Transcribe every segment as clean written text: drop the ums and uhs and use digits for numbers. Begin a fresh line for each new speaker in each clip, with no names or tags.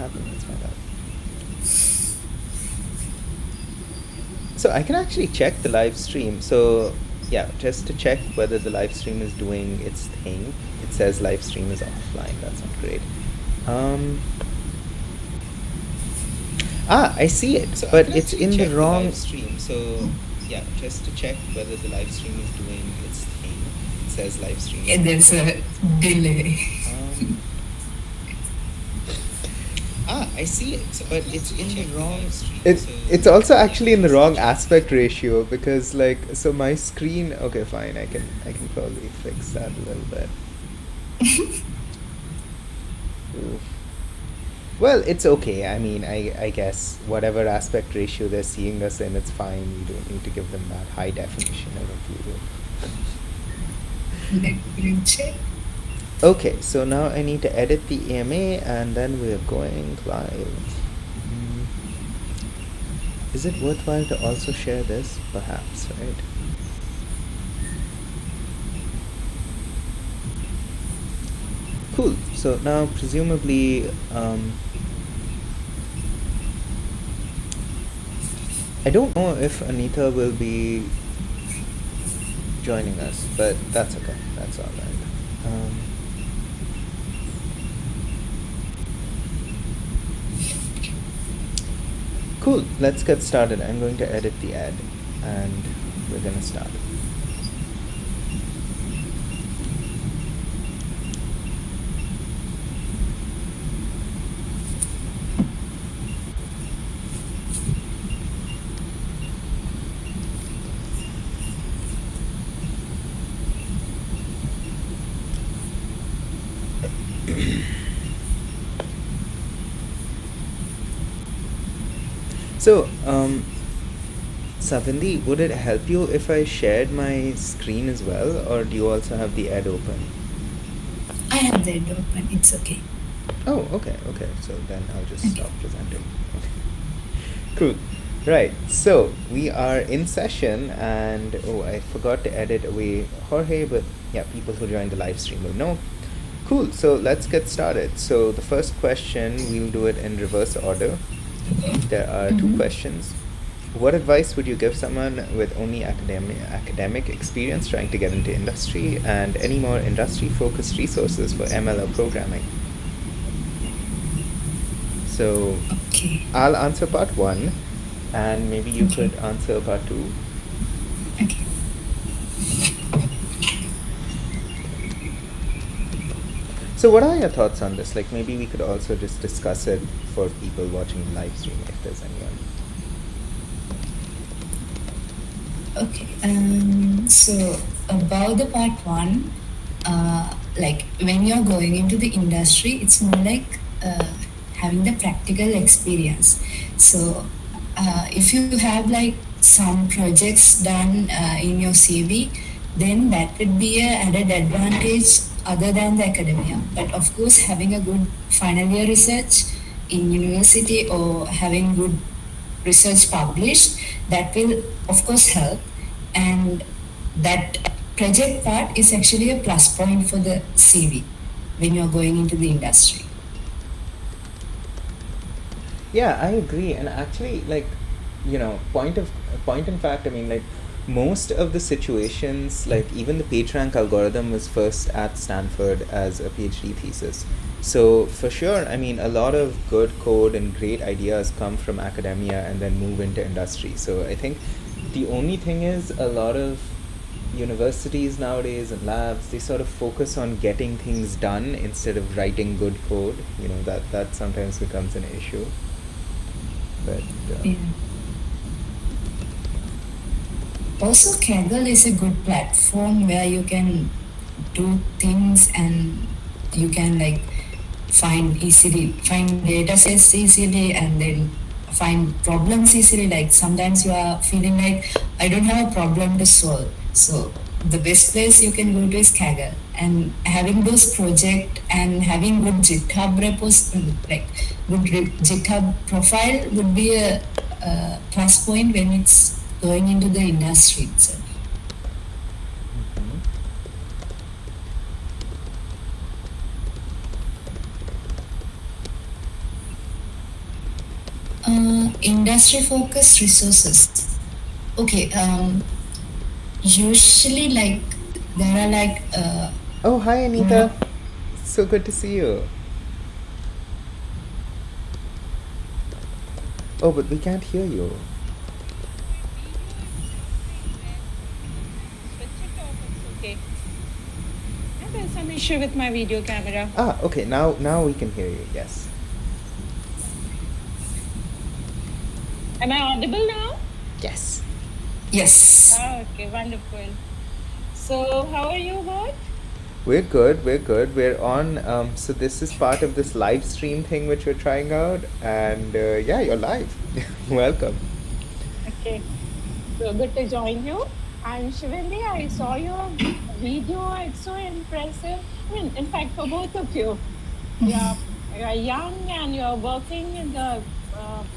happened? Let's find out. So I can actually check the live stream. So yeah, just to check whether the live stream is doing its thing. It says live stream is offline. That's not great. I see it,
So I
but
can
it's
actually
in the
check the
wrong.
live stream. So yeah, just to check whether the live stream is doing its thing. It says live stream is
There's
offline.
a delay.
I see it, but it's in the wrong.
It's also actually in the wrong aspect ratio because so my screen. Okay, fine. I can probably fix that a little bit. Oof. Well, it's okay. I mean, I guess whatever aspect ratio they're seeing us in, it's fine. We don't need to give them that high definition. I don't feel.
Let me check.
Okay, so now I need to edit the AMA and then we're going live. Is it worthwhile to also share this? Perhaps, right? Cool. So now presumably I don't know if Anita will be joining us, but that's okay. That's all right. Cool. Let's get started. I'm going to edit the ad, and we're going to start. So, Savindi, would it help you if I shared my screen as well, or do you also have the ad open?
I have the ad open. It's okay.
Oh, okay. So then I'll just stop presenting. Cool. Right. So we are in session, and I forgot to edit away Jorge, but yeah, people who joined the live stream will know. Cool. So let's get started. So the first question, we'll do it in reverse order. There are two questions. What advice would you give someone with only academic experience trying to get into industry, and any more industry-focused resources for ML or programming? So
Okay.
I'll answer part one, and maybe you could answer part two.
Okay.
So what are your thoughts on this? Like maybe we could also just discuss it for people watching the live stream if there's anyone.
Okay. So about the part one, like when you're going into the industry, it's more like having the practical experience. So if you have like some projects done in your CV, then that would be an added advantage other than the academia. But of course, having a good final year research in university or having good research published, that will of course help. And that project part is actually a plus point for the CV when you're going into the industry.
Yeah, I agree. And actually, like, point in fact, I mean, like, most of the situations, like, even the PageRank algorithm was first at Stanford as a PhD thesis. So, for sure, I mean, a lot of good code and great ideas come from academia and then move into industry. So, I think the only thing is a lot of universities nowadays and labs, they sort of focus on getting things done instead of writing good code. That sometimes becomes an issue. But
Yeah. Also, Kaggle is a good platform where you can do things and you can like find data sets easily and then find problems easily. Like sometimes you are feeling like I don't have a problem to solve. So the best place you can go to is Kaggle. And having those projects and having good GitHub repos, like good GitHub profile would be a plus point when it's going into the industry itself. Industry focused resources. Okay. Usually, like there are like
Oh, hi,
more.
Anita. So good to see you. Oh, but we can't hear you.
Switch it off, it's okay. Yeah, there's some issue with my video camera.
Ah, okay. Now we can hear you. Yes.
Am I audible now?
Yes.
Yes.
Okay, wonderful. So, how are you both?
We're good. We're good. We're on. So this is part of this live stream thing which we're trying out, and yeah, you're live. Welcome.
Okay, so good to join you. And Shivindi, I saw your video. It's so impressive. I mean, in fact, for both of you, you're young and you're working in the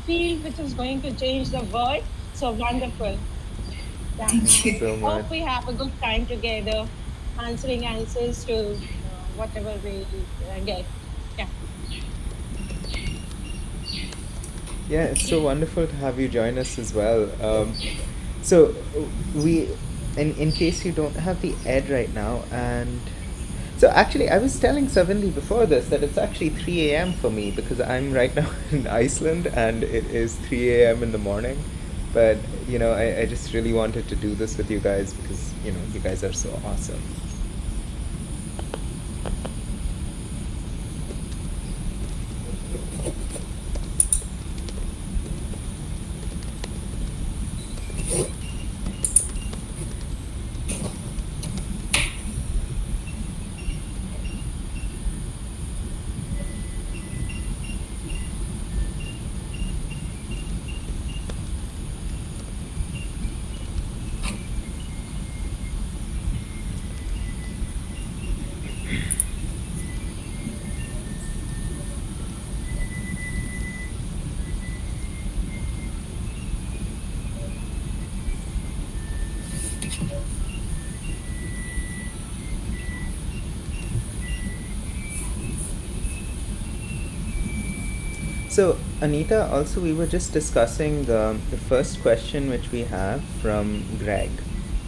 field which is going to change the world. So wonderful. Yeah,
Thank
Thank you
you.
so much.
hope we have a good time together, answering answers to whatever we get. Yeah.
Yeah, it's so wonderful to have you join us as well. So we, in case you don't have the ed right now, and so actually I was telling Savindi before this that it's actually 3 a.m. for me because I'm right now in Iceland and it is 3 a.m. in the morning. But I just really wanted to do this with you guys because you guys are so awesome. So, Anita, also we were just discussing the first question which we have from Greg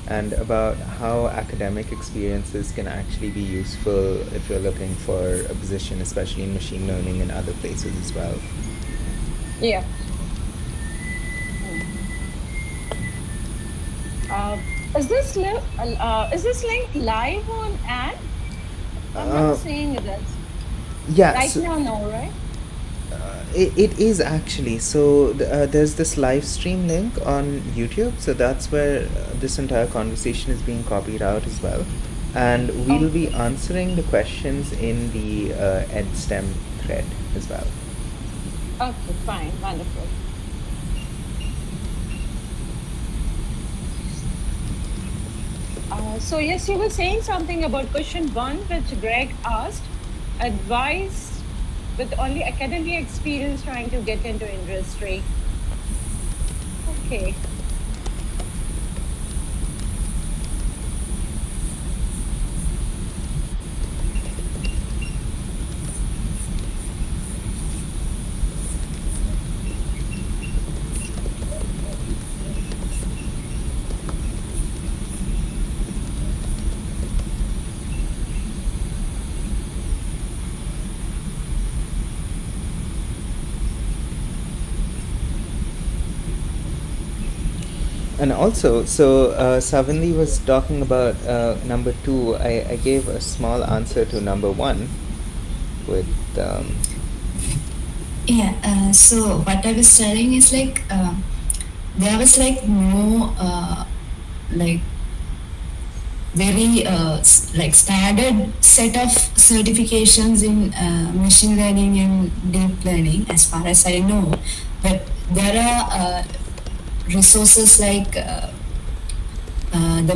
and about how academic experiences can actually be useful if you're looking for a position, especially in machine learning and other places as well.
Yeah. Uh, is this link live on ad? I'm not
Uh,
seeing this
yeah,
right
so,
now. No, right?
it is actually. So there's this live stream link on YouTube. So that's where this entire conversation is being copied out as well. And we'll be
Okay.
answering the questions in the EdSTEM thread as well.
Okay. Fine. Wonderful. So yes, you were saying something about question one, which Greg asked. Advice with only academic experience trying to get into industry. Okay.
And also, so Savindi was talking about number two. I gave a small answer to number one with
Yeah. So what I was telling is like there was like no like very like standard set of certifications in machine learning and deep learning as far as I know, but there are resources like the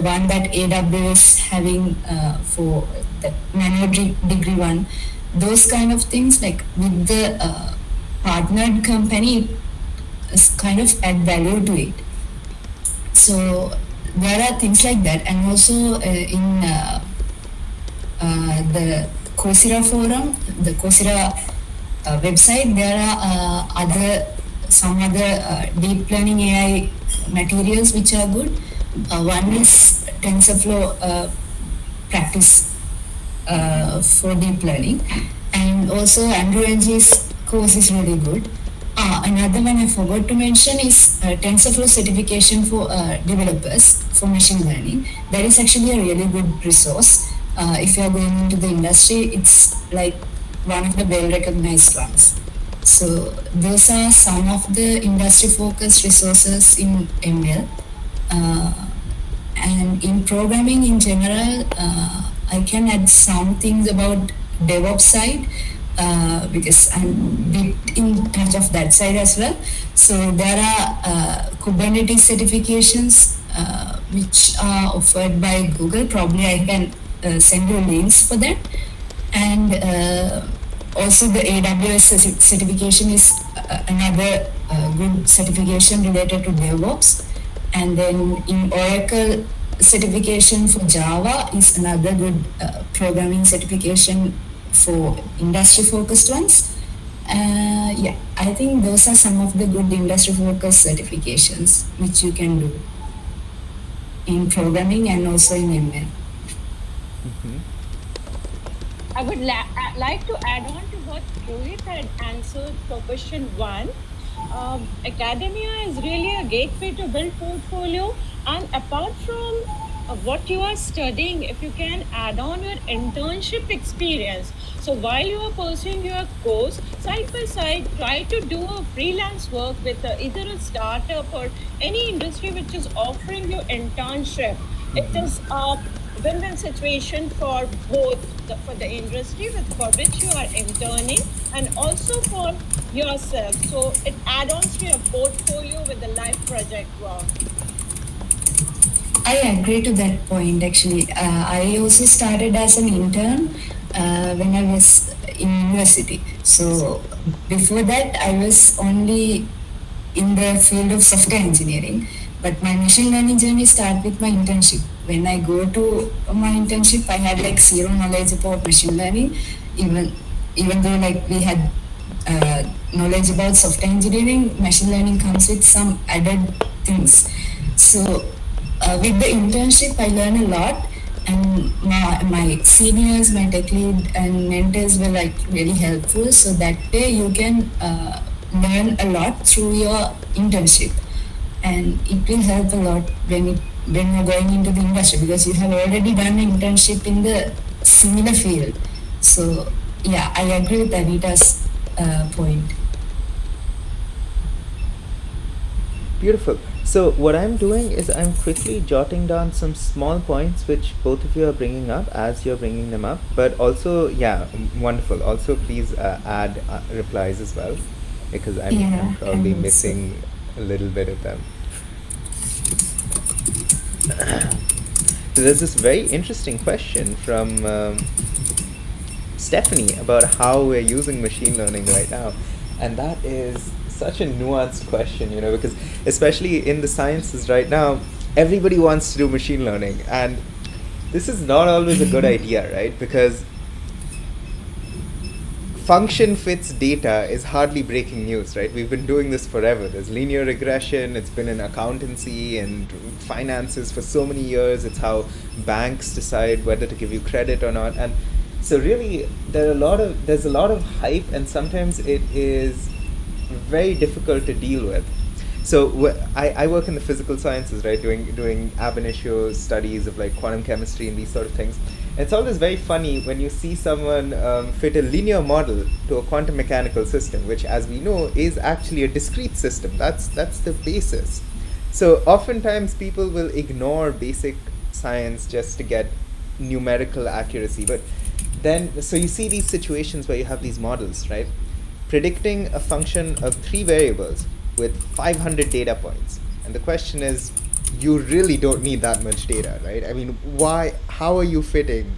one that AWS having for the nano degree one, those kind of things like with the partnered company is kind of add value to it. So there are things like that, and also in the Coursera forum, the Coursera website, there are other some other deep learning AI materials which are good. One is TensorFlow practice for deep learning, and also Andrew Ng's course is really good. Another one I forgot to mention is TensorFlow certification for developers for machine learning. That is actually a really good resource. If you are going into the industry, it's like one of the well recognized ones. So those are some of the industry focused resources in ML. And in programming in general, I can add some things about DevOps side because I'm bit in touch of that side as well. So there are Kubernetes certifications which are offered by Google. Probably I can send you links for that. And also the AWS certification is another good certification related to DevOps. And then in Oracle certification for Java is another good programming certification for industry focused ones. Yeah, I think those are some of the good industry focused certifications which you can do in programming and also in ML.
Mm-hmm.
I would like to add on to what Rohit had answered for question 1. Academia is really a gateway to build portfolio, and apart from what you are studying, if you can add on your internship experience. So while you are pursuing your course, side by side, try to do a freelance work with either a startup or any industry which is offering you internship. It is a win-win situation for both, for the industry for which you are interning and also for yourself. So it adds to your portfolio with the life project work.
I agree to that point actually. I also started as an intern when I was in university. So before that, I was only in the field of software engineering. But my machine learning journey started with my internship. When I go to my internship, I had like zero knowledge about machine learning, even though like we had knowledge about software engineering, machine learning comes with some added things. So with the internship, I learned a lot, and my seniors, my tech lead, and mentors were like really helpful. So that way, you can learn a lot through your internship, and it will help a lot when you're going into the industry because you have already done an internship in the similar field. So yeah, I agree with Anita's point.
Beautiful. So what I'm doing is I'm quickly jotting down some small points which both of you are bringing up as you're bringing them up. But also, yeah, wonderful. Also, please add replies as well, because I'm probably missing a little bit of them. So there's this very interesting question from Stephanie about how we're using machine learning right now. And that is such a nuanced question, because especially in the sciences right now, everybody wants to do machine learning. And this is not always a good idea, right? Because function fits data is hardly breaking news, right? We've been doing this forever. There's linear regression. It's been in accountancy and finances for so many years. It's how banks decide whether to give you credit or not. And so really, there's a lot of hype, and sometimes it is very difficult to deal with. So I work in the physical sciences, right? Doing ab initio studies of like quantum chemistry and these sort of things. And it's always very funny when you see someone fit a linear model to a quantum mechanical system, which, as we know, is actually a discrete system. That's the basis. So oftentimes people will ignore basic science just to get numerical accuracy. But then, so you see these situations where you have these models, right? Predicting a function of 3 variables with 500 data points. And the question is, you really don't need that much data, right? I mean, how are you fitting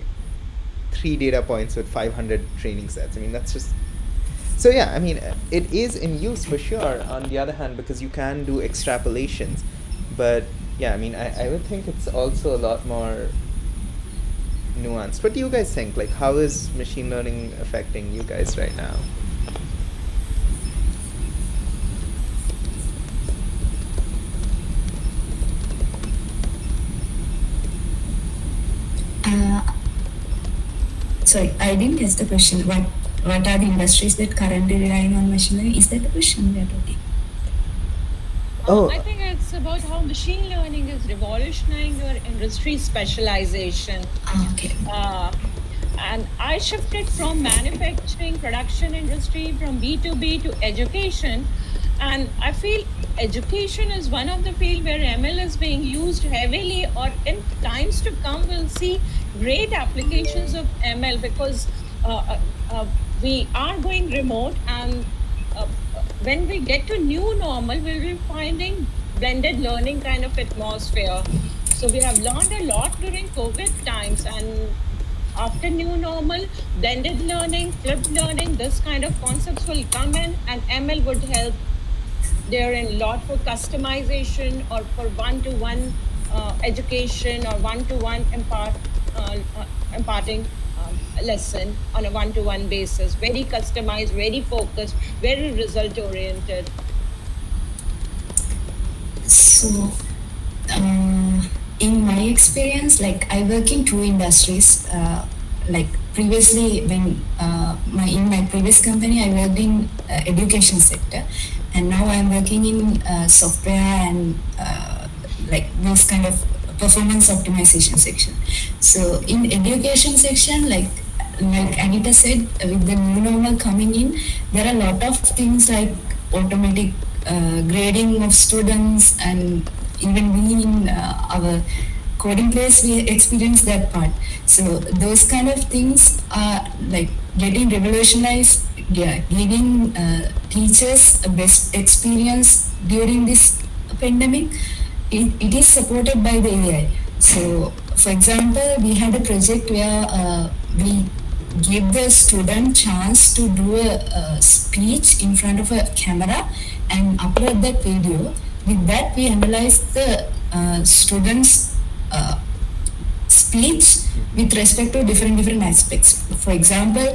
3 data points with 500 training sets? I mean, that's just... So yeah, I mean, it is in use for sure, on the other hand, because you can do extrapolations. But yeah, I mean, I would think it's also a lot more nuanced. What do you guys think? Like, how is machine learning affecting you guys right now?
sorry, I didn't guess the question. What are the industries that currently relying on machine learning? Is that the question we are talking?
Oh,
I think it's about how machine learning is revolutionizing your industry specialization.
Okay.
And I shifted from manufacturing, production industry, from B2B to education. And I feel education is one of the field where ML is being used heavily, or in times to come, we'll see great applications of ML because we are going remote, and when we get to new normal, we'll be finding blended learning kind of atmosphere. So we have learned a lot during COVID times, and after new normal, blended learning, flipped learning, this kind of concepts will come in, and ML would help there in a lot for customization or for one-to-one education or one-to-one imparting lesson on a one-to-one basis. Very customized, very focused, very result-oriented.
So, in my experience, like I work in two industries. Like previously, when in my previous company, I worked in education sector, and now I'm working in software and like this kind of performance optimization section. So in education section, like Anita said, with the new normal coming in, there are a lot of things like automatic grading of students, and even we in our coding place we experience that part. So those kind of things are like getting revolutionized, yeah, giving teachers a best experience during this pandemic. It is supported by the AI. So for example, we had a project where we give the student chance to do a speech in front of a camera and upload that video. With that, we analyze the students' speech with respect to different aspects. For example,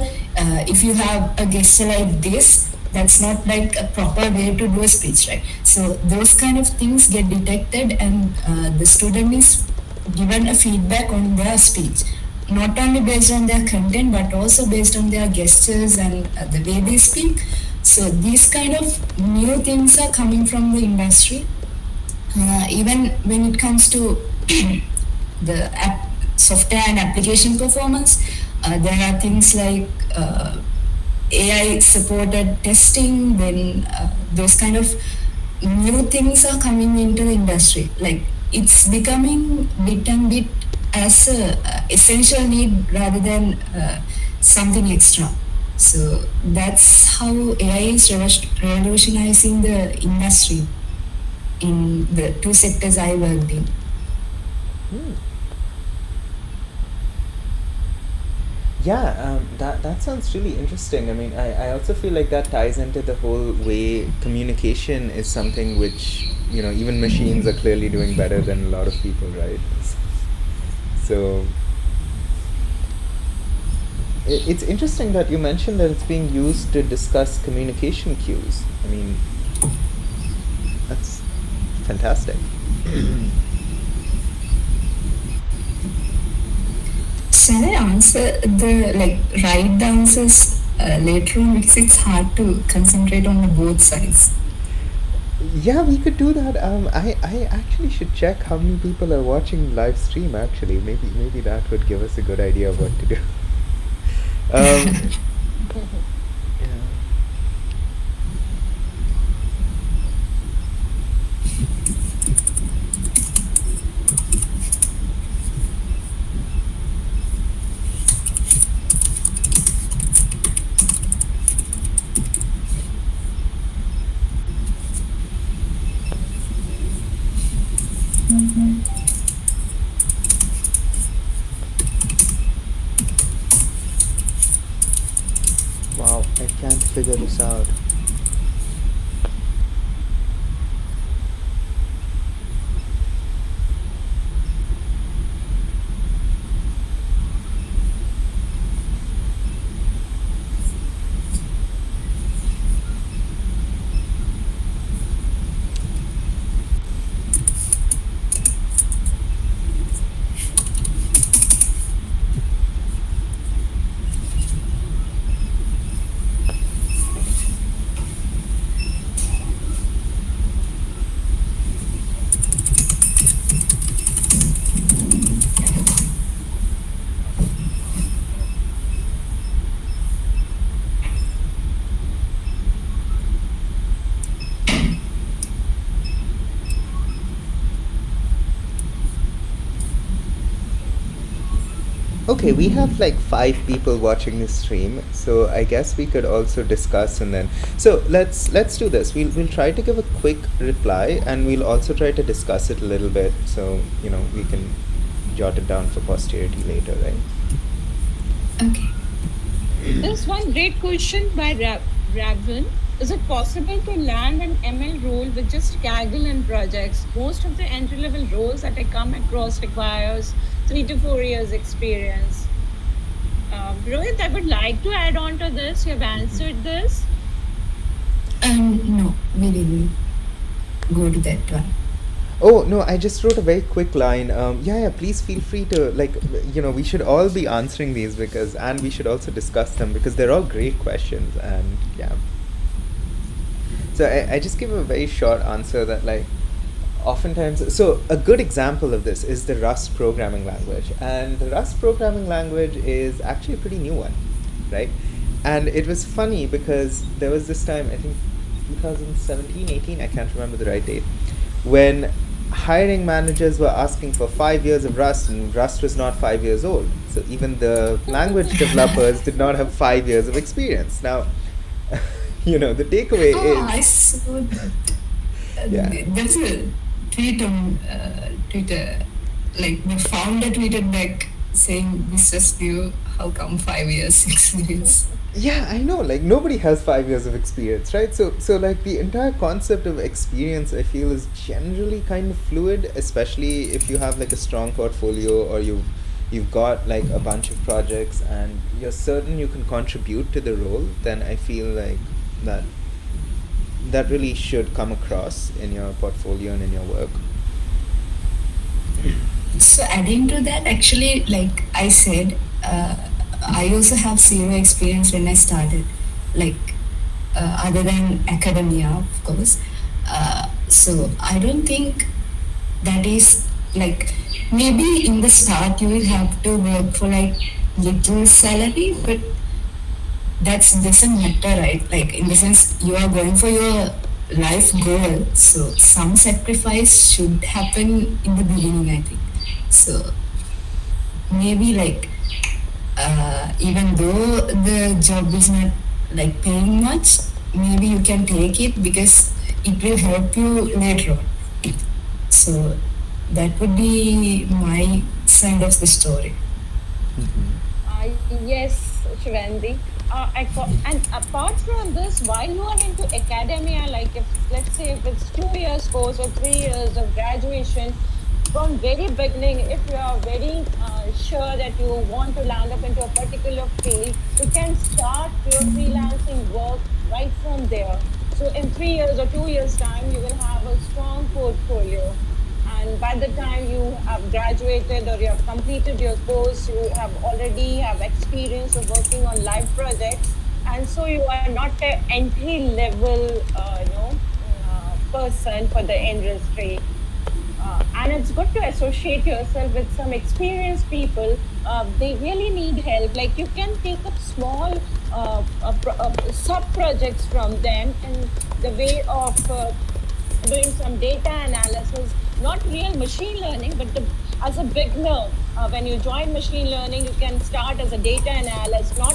if you have a gesture like this, that's not like a proper way to do a speech, right? So those kind of things get detected, and the student is given a feedback on their speech, not only based on their content but also based on their gestures and the way they speak. So these kind of new things are coming from the industry. Even when it comes to the software and application performance, there are things like AI supported testing. Then those kind of new things are coming into the industry. Like it's becoming bit and bit as a essential need rather than something extra. So that's how AI is revolutionizing the industry in the two sectors I worked in.
Yeah, that sounds really interesting. I mean, I also feel like that ties into the whole way communication is something which, you know, even machines are clearly doing better than a lot of people, right? So it's interesting that you mentioned that it's being used to discuss communication cues. I mean, that's fantastic.
Shall I answer the write the answers later on, because it's hard to concentrate on both sides.
Yeah, we could do that. I actually should check how many people are watching live stream. Actually, maybe that would give us a good idea of what to do. Yeah. Wow, I can't figure this out. Okay, we have like 5 people watching this stream, so I guess we could also discuss and then. So let's do this. We'll try to give a quick reply, and we'll also try to discuss it a little bit, so we can jot it down for posterity later, right?
Okay.
There's one great question by Raven. Is it possible to land an ML role with just Kaggle and projects? Most of the entry-level roles that I come across requires 3 to 4 years experience. Rohit, I would like to add on to this. You have answered this.
No, we didn't go to that one.
Oh no, I just wrote a very quick line. Yeah, please feel free to we should all be answering these and we should also discuss them because they're all great questions and yeah. So I just give a very short answer that oftentimes, so a good example of this is the Rust programming language, and the Rust programming language is actually a pretty new one, right? And it was funny because there was this time, I think 2017, 18, I can't remember the right date, when hiring managers were asking for 5 years of Rust, and Rust was not 5 years old. So even the language developers did not have 5 years of experience. Now, the takeaway
I
is,
saw that.
yeah.
There's a tweet on Twitter, like the founder tweeted back saying, "This is new. How come 5 years experience?"
Yeah, I know. Like nobody has 5 years of experience, right? So like the entire concept of experience, I feel, is generally kind of fluid, especially if you have like a strong portfolio or you've got like a bunch of projects and you're certain you can contribute to the role. Then I feel like that really should come across in your portfolio and in your work.
So adding to that, actually, like I said, I also have zero experience when I started, like other than academia, of course. So I don't think that is like, maybe in the start you will have to work for like little salary, but that doesn't matter, right? Like in the sense you are going for your life goal, so some sacrifice should happen in the beginning, I think. So maybe like even though the job is not like paying much, maybe you can take it because it will help you later on. So that would be my side of the story.
Yes, Shivendi. And apart from this, while you are into academia, like if let's say if it's 2 years course or 3 years of graduation, from very beginning, if you are very sure that you want to land up into a particular field, you can start your freelancing work right from there. So in 3 years or 2 years time, you will have a strong portfolio. And by the time you have graduated or you have completed your course, you have already have experience of working on live projects, and so you are not an entry level person for the industry. And it's good to associate yourself with some experienced people. They really need help. Like you can take up small sub projects from them in the way of doing some data analysis, not real machine learning, but as a beginner, when you join machine learning, you can start as a data analyst, not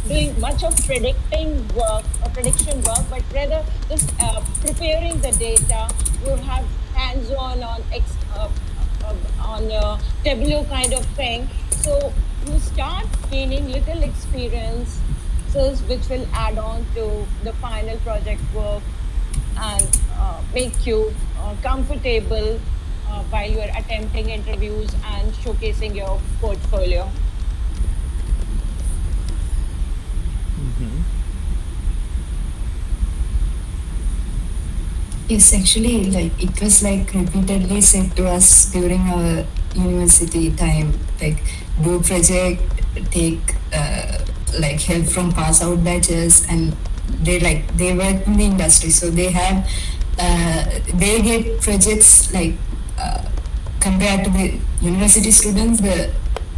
doing much of predicting work or prediction work, but rather just preparing the data. You have hands-on on Tableau kind of thing. So you start gaining little experiences, which will add on to the final project work and make you comfortable while you are attempting interviews and showcasing your portfolio.
Yes, actually, like it was like repeatedly said to us during our university time, like do project, take like help from pass out batches, and they work in the industry, so they have they get projects like compared to the university students, the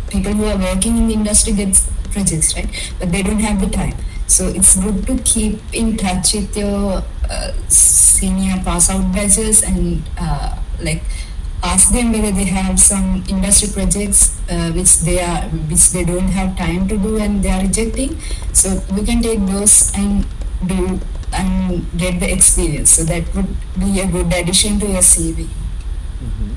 people who are working in the industry get projects, right? But they don't have the time. So it's good to keep in touch with your senior pass out batches and like ask them whether they have some industry projects which they don't have time to do and they are rejecting. So we can take those and do and get the experience. So that would be a good addition to your CV.
Mm-hmm.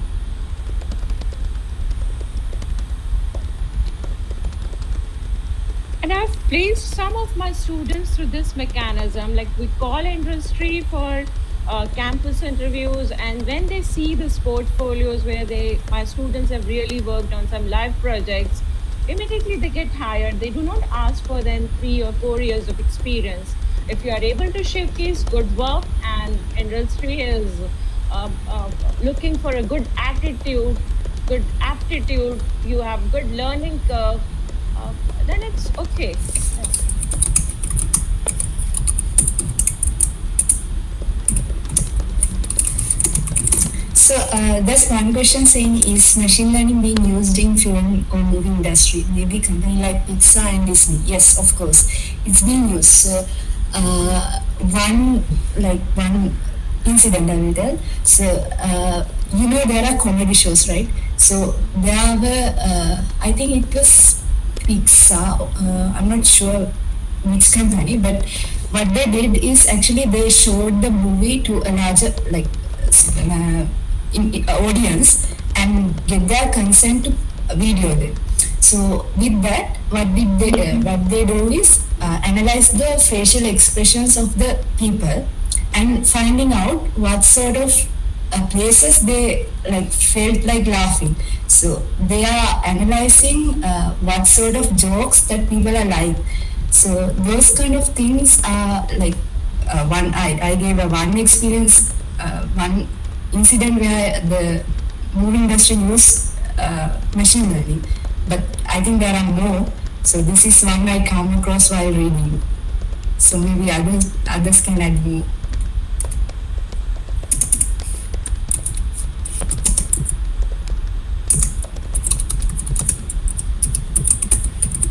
And I've placed some of my students through this mechanism. Like we call industry for campus interviews, and when they see this portfolios where my students have really worked on some live projects, immediately they get hired. They do not ask for then 3 or 4 years of experience. If you are able to showcase good work and industry is looking for a good attitude, good aptitude, you have good learning curve, then it's okay.
So there's one question saying, is machine learning being used in film or movie industry? Maybe company like Pixar and Disney. Yes, of course, it's being used. So one incident I will tell. So there are comedy shows, right? So there were I think it was Pixar. I'm not sure which company, but what they did is actually they showed the movie to a larger audience and get their consent to video them. So with that, what they do is analyze the facial expressions of the people and finding out what sort of places they felt like laughing. So they are analyzing what sort of jokes that people are like. So those kind of things are one. I gave a one experience, one incident where the movie industry used machine learning, but I think there are more. So this is one I come across while reading. So maybe others can add more.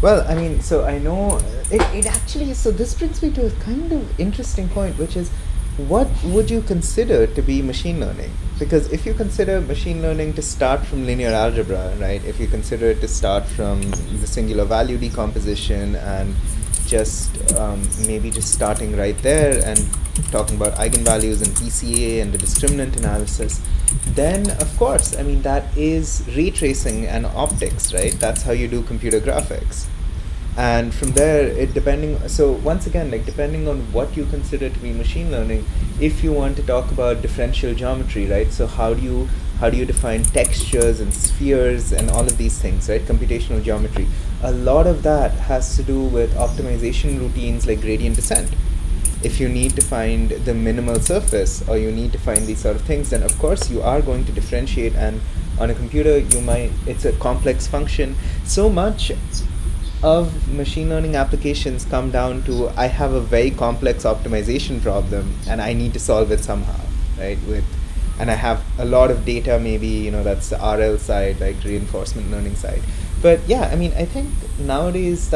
Well, I mean, so I know it actually, so this brings me to a kind of interesting point, which is what would you consider to be machine learning? Because if you consider machine learning to start from linear algebra, right, if you consider it to start from the singular value decomposition and just maybe just starting right there and talking about eigenvalues and PCA and the discriminant analysis, then of course, I mean, that is ray tracing and optics, right? That's how you do computer graphics. And from there, so once again, like depending on what you consider to be machine learning, if you want to talk about differential geometry, right? So how do you define textures and spheres and all of these things, right? Computational geometry. A lot of that has to do with optimization routines like gradient descent. If you need to find the minimal surface or you need to find these sort of things, then of course you are going to differentiate, and on a computer it's a complex function. So much of machine learning applications come down to, I have a very complex optimization problem and I need to solve it somehow, right? And I have a lot of data, maybe, that's the RL side, like reinforcement learning side. But yeah, I mean, I think nowadays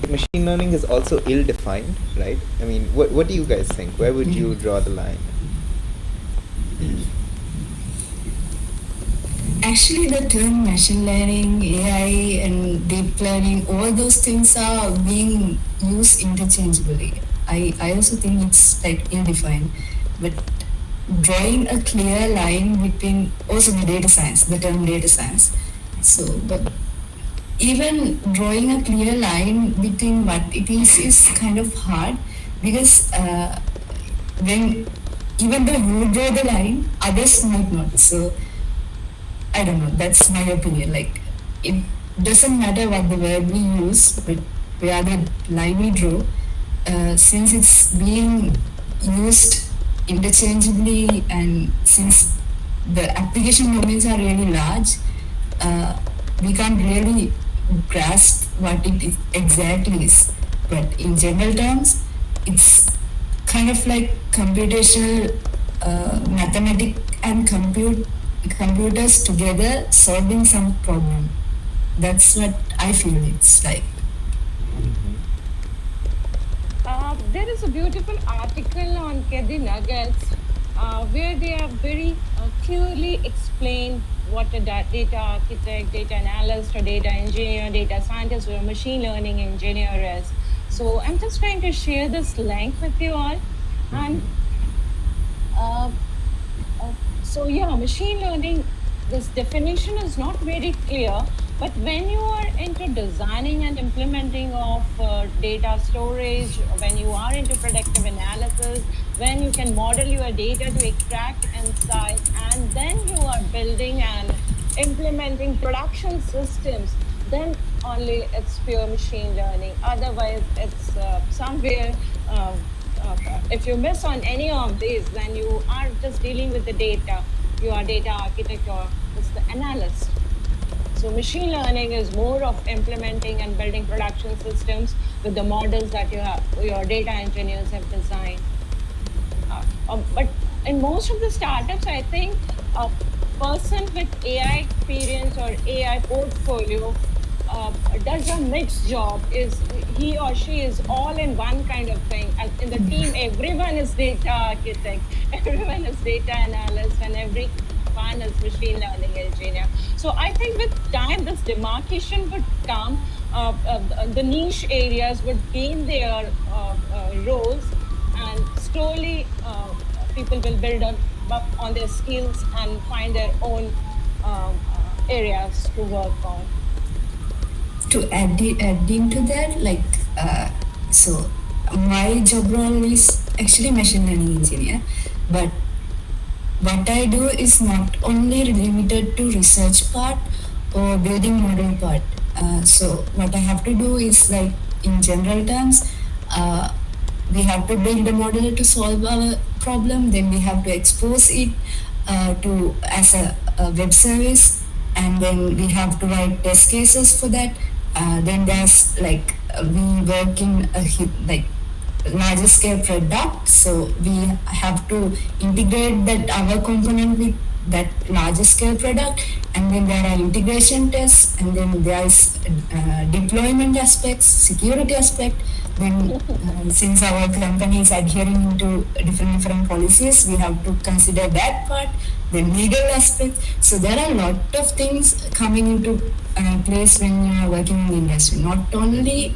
machine learning is also ill-defined, right? I mean, what do you guys think? Where would you draw the line?
Actually, the term machine learning, AI, and deep learning, all those things are being used interchangeably. I also think it's ill-defined, but drawing a clear line between also the term data science. So, but even drawing a clear line between what it is kind of hard, because when even though you draw the line, others might not. So I don't know, that's my opinion. It doesn't matter what the word we use, but where the line we draw, since it's being used interchangeably and since the application domains are really large, we can't really grasp what it exactly is. But in general terms, it's kind of like computational mathematics and computers together solving some problem. That's what I feel it's like.
There is a beautiful article on Keddy Nuggets where they have very clearly explained what a data architect, data analyst, or data engineer, data scientist, or machine learning engineer is. So I'm just trying to share this link with you all. And uh, so yeah, machine learning, this definition is not very clear, but when you are into designing and implementing of data storage, when you are into predictive analysis, when you can model your data to extract insights, and then you are building and implementing production systems, then only it's pure machine learning. Otherwise, it's somewhere if you miss on any of these, then you are just dealing with the data. You are data architect or just the analyst. So machine learning is more of implementing and building production systems with the models that your data engineers have designed. But in most of the startups, I think a person with AI experience or AI portfolio does a mixed job. Is he or she is all in one kind of thing. And in the team, everyone is data architect, everyone is data analyst, and everyone is machine learning engineer. So I think with time, this demarcation would come. The niche areas would gain their roles, and slowly people will build up on their skills and find their own areas to work on.
To add into that, like, so my job role is actually machine learning engineer, but what I do is not only limited to research part or building model part. So what I have to do is, like, in general terms, uh, we have to build a model to solve our problem. Then we have to expose it to as a web service, and then we have to write test cases for that. Then there's like we work in like larger scale product, so we have to integrate that our component with that larger scale product, and then there are integration tests, and then there is deployment aspects, security aspect. Then since our company is adhering to different policies, we have to consider that part, then legal aspect. So there are a lot of things coming into place when you are working in the industry, not only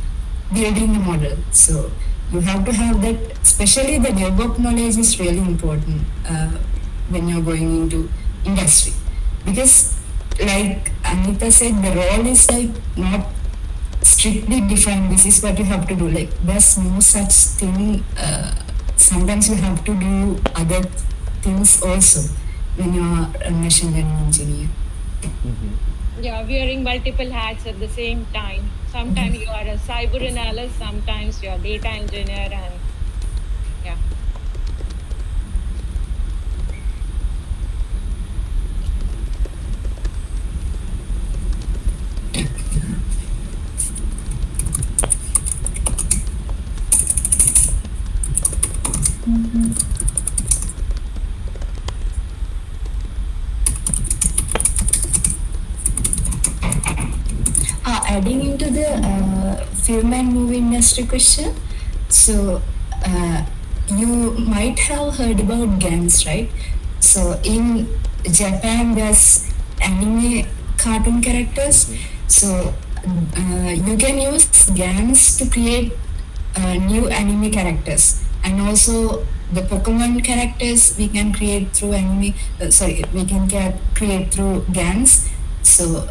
building a model. So you have to have that, especially the DevOps knowledge is really important when you're going into industry. Because like Anita said, the role is like not strictly defined, this is what you have to do. Like there's no such thing. Sometimes you have to do other things also when you're a machine learning engineer.
Yeah, wearing multiple hats at the same time. Sometimes you are a cyber analyst, sometimes you're a data engineer, and yeah.
Adding into the film and movie industry question, so you might have heard about GANs, right? So in Japan, there's anime cartoon characters. So you can use GANs to create new anime characters, and also the Pokemon characters we can create through anime. We can create through GANs. So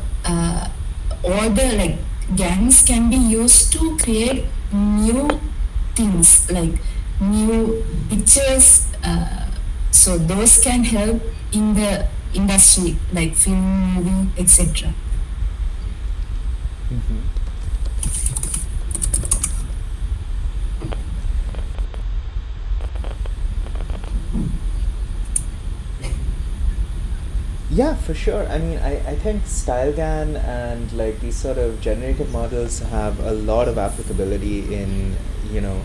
all the like GANs can be used to create new things, like new pictures. So those can help in the industry, like film, movie, etc.
Yeah, for sure. I mean, I think StyleGAN and like these sort of generative models have a lot of applicability in, you know,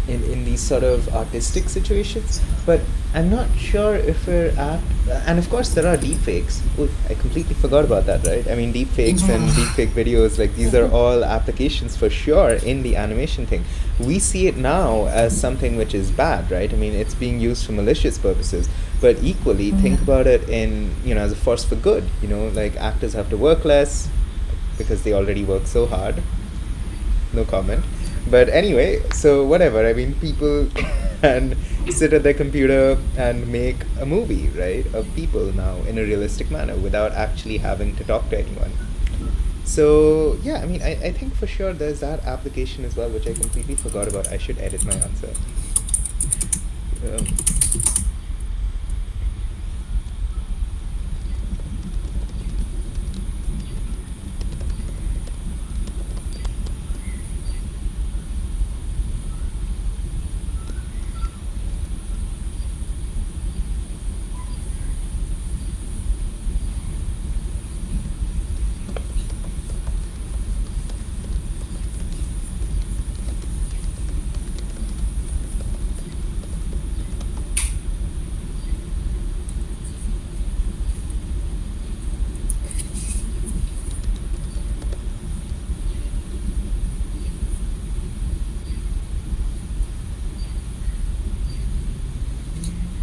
in these sort of artistic situations. But I'm not sure if we're at, and of course there are deepfakes. Ooh, I completely forgot about that, right? I mean, deepfakes and
Yeah.
deepfake videos, like these are all applications for sure in the animation thing. We see it now as something which is bad, right? I mean, it's being used for malicious purposes, but equally think
Yeah.
about it in, as a force for good. Like actors have to work less because they already work so hard. No comment. But anyway, so whatever. I mean, people can sit at their computer and make a movie, right, of people now in a realistic manner without actually having to talk to anyone. So yeah, I mean, I think for sure there's that application as well, which I completely forgot about. I should edit my answer. Um,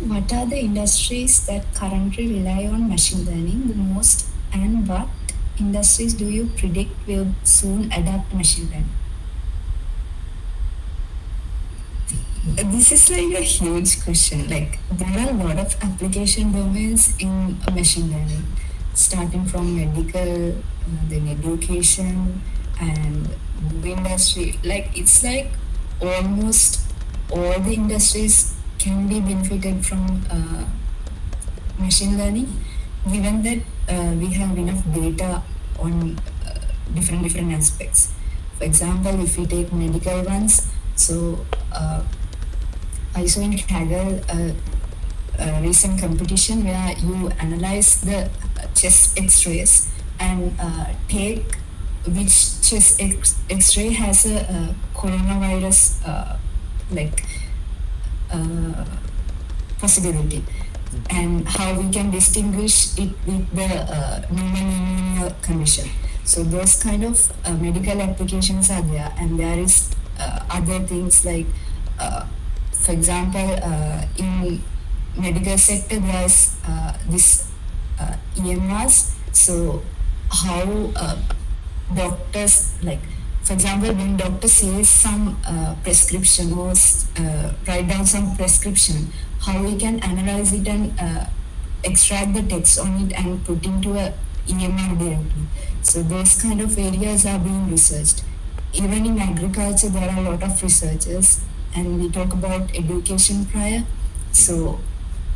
What are the industries that currently rely on machine learning the most, and what industries do you predict will soon adopt machine learning? This is like a huge question. Like, there are a lot of application domains in machine learning, starting from medical, then education, and movie industry. Like, it's like almost all the industries can be benefited from machine learning, given that we have enough data on different aspects. For example, if we take medical ones, so I saw in Kaggle a recent competition where you analyze the chest X-rays and take which chest X-ray has a coronavirus like possibility, and how we can distinguish it with the pneumonia condition. So those kind of medical applications are there, and there is other things like, for example, in medical sector there is this EMRs. So how doctors, like, for example, when doctor says some prescription or write down some prescription, how we can analyze it and extract the text on it and put into a EMR directly. So those kind of areas are being researched. Even in agriculture, there are a lot of researchers, and we talk about education prior. So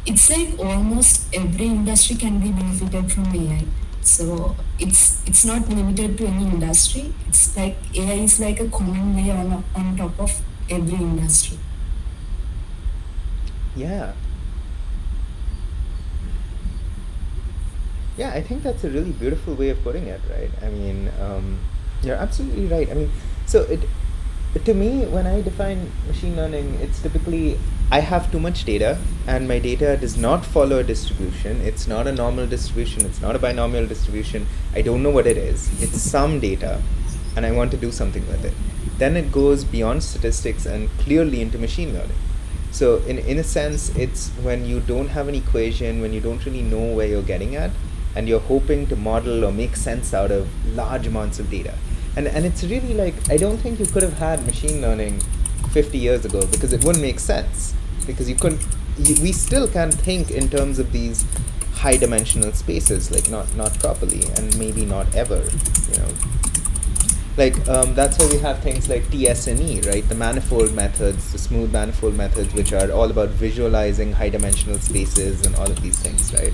it's like almost every industry can be benefited from AI. So it's not limited to any industry. It's like AI is like a common way on top of every industry.
yeah. Yeah, I think that's a really beautiful way of putting it, right? I mean, you're absolutely right. I mean, so to me, when I define machine learning, it's typically I have too much data, and my data does not follow a distribution. It's not a normal distribution. It's not a binomial distribution. I don't know what it is. It's some data, and I want to do something with it. Then it goes beyond statistics and clearly into machine learning. So in a sense, it's when you don't have an equation, when you don't really know where you're getting at, and you're hoping to model or make sense out of large amounts of data. And it's really like, I don't think you could have had machine learning 50 years ago because it wouldn't make sense. Because we still can't think in terms of these high dimensional spaces, like not properly, and maybe not ever, you know. Like that's why we have things like TSNE, right? The manifold methods, the smooth manifold methods, which are all about visualizing high dimensional spaces and all of these things, right?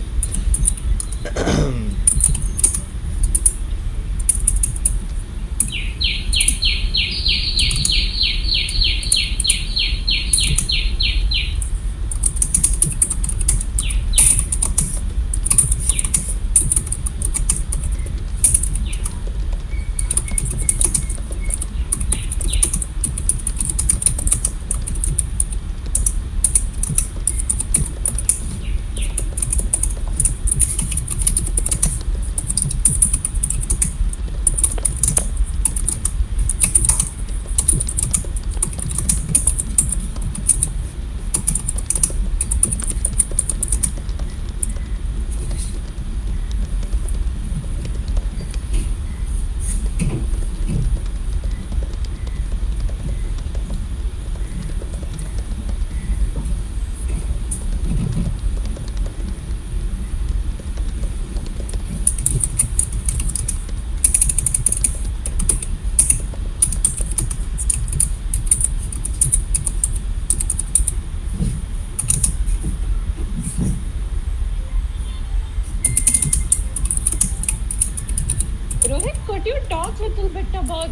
talk a little bit about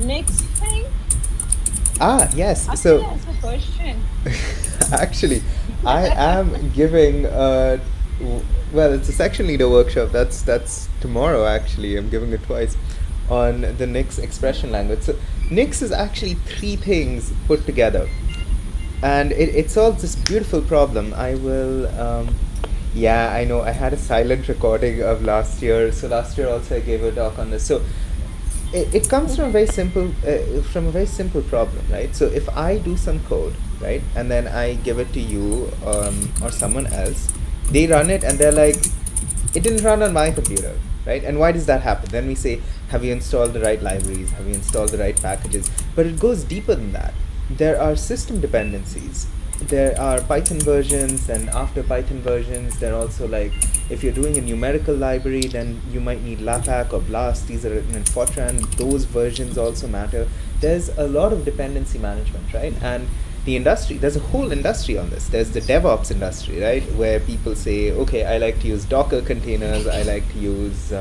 next thing?
Yes.
Akshay
So
has a question.
actually, I am giving well, it's a section leader workshop. That's tomorrow. Actually, I'm giving it twice on the Nix expression language. So Nix is actually three things put together, and it solves this beautiful problem. I will. Yeah, I know. I had a silent recording of last year. So last year also I gave a talk on this. So it comes from a very simple problem, right? So if I do some code, right, and then I give it to you or someone else, they run it and they're like, it didn't run on my computer, right? And why does that happen? Then we say, have you installed the right libraries? Have you installed the right packages? But it goes deeper than that. There are system dependencies. There are Python versions, and after Python versions, there are also like, if you're doing a numerical library, then you might need LAPACK or BLAST. These are written in Fortran. Those versions also matter. There's a lot of dependency management, right? And the industry, there's a whole industry on this. There's the DevOps industry, right, where people say, okay, I like to use Docker containers, I like to use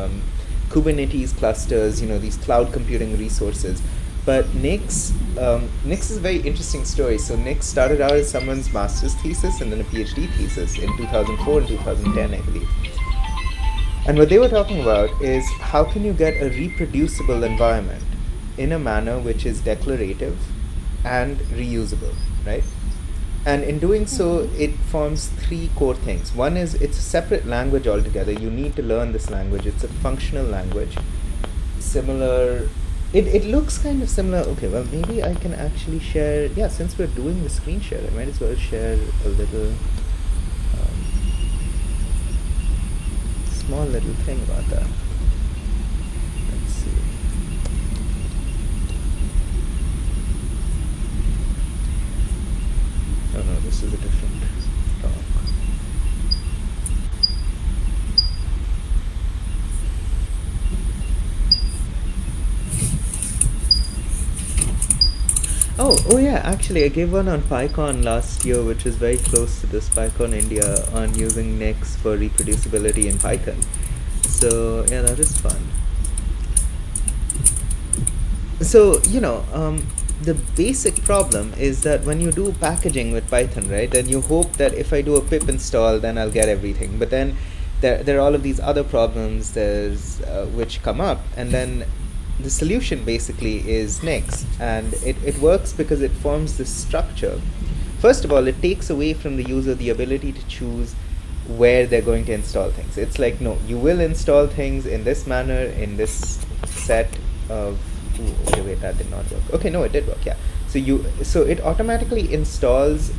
Kubernetes clusters, these cloud computing resources. But Nix is a very interesting story. So Nix started out as someone's master's thesis and then a PhD thesis in 2004 and 2010, I believe. And what they were talking about is how can you get a reproducible environment in a manner which is declarative and reusable, right? And in doing so, it forms three core things. One is it's a separate language altogether. You need to learn this language. It's a functional language. Similar, it looks kind of similar. Okay, well, maybe I can actually share, yeah, since we're doing the screen share, I might as well share a little, small little thing about that. Let's see. Oh no, this is a different talk. Oh yeah, actually I gave one on PyCon last year, which is very close to this, PyCon India, on using Nix for reproducibility in Python. So yeah, that is fun. So, the basic problem is that when you do packaging with Python, right, then you hope that if I do a pip install, then I'll get everything. But then there are all of these other problems which come up, and then the solution basically is Nix. And it works because it forms this structure. First of all, it takes away from the user the ability to choose where they're going to install things. It's like, no, you will install things in this manner, in this set of... Ooh, okay, wait, that did not work. Okay, no, it did work, yeah. So it automatically installs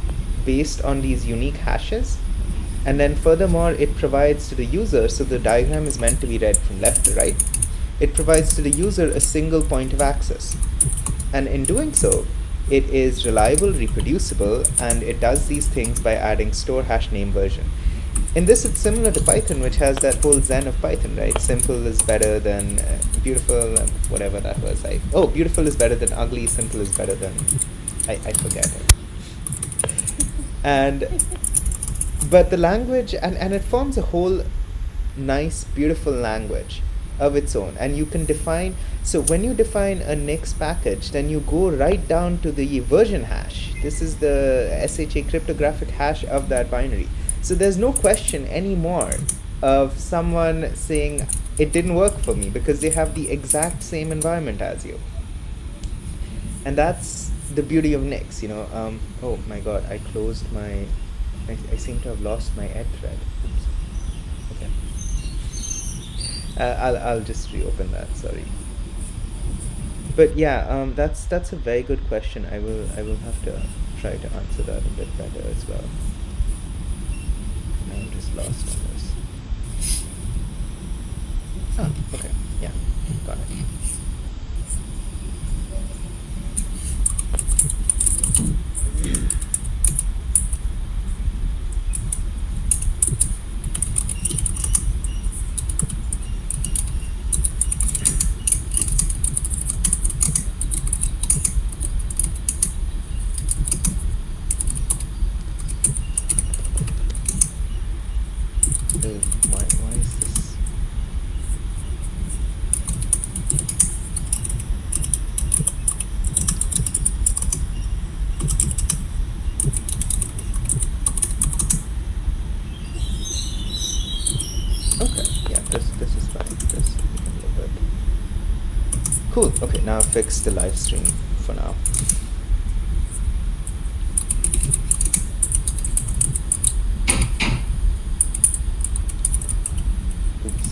based on these unique hashes, and then furthermore, it provides to the user, so the diagram is meant to be read from left to right. It provides to the user a single point of access. And in doing so, it is reliable, reproducible, and it does these things by adding store hash name version. In this, it's similar to Python, which has that whole zen of Python, right? Simple is better than beautiful, whatever that was. Beautiful is better than ugly, simple is better than... I forget it. But the language, and it forms a whole nice, beautiful language of its own. And you can define... So when you define a Nix package, then you go right down to the version hash. This is the SHA cryptographic hash of that binary. So there's no question anymore of someone saying it didn't work for me, because they have the exact same environment as you. And that's the beauty of Nix, oh my god, I closed my... I seem to have lost my ed thread. Oops. Okay. I'll just reopen that, sorry. But yeah, that's a very good question. I will have to try to answer that a bit better as well. I'm just lost on this. Oh, okay. Yeah, got it. Why is this? Cool. Okay, now fix the live stream for now. Oops.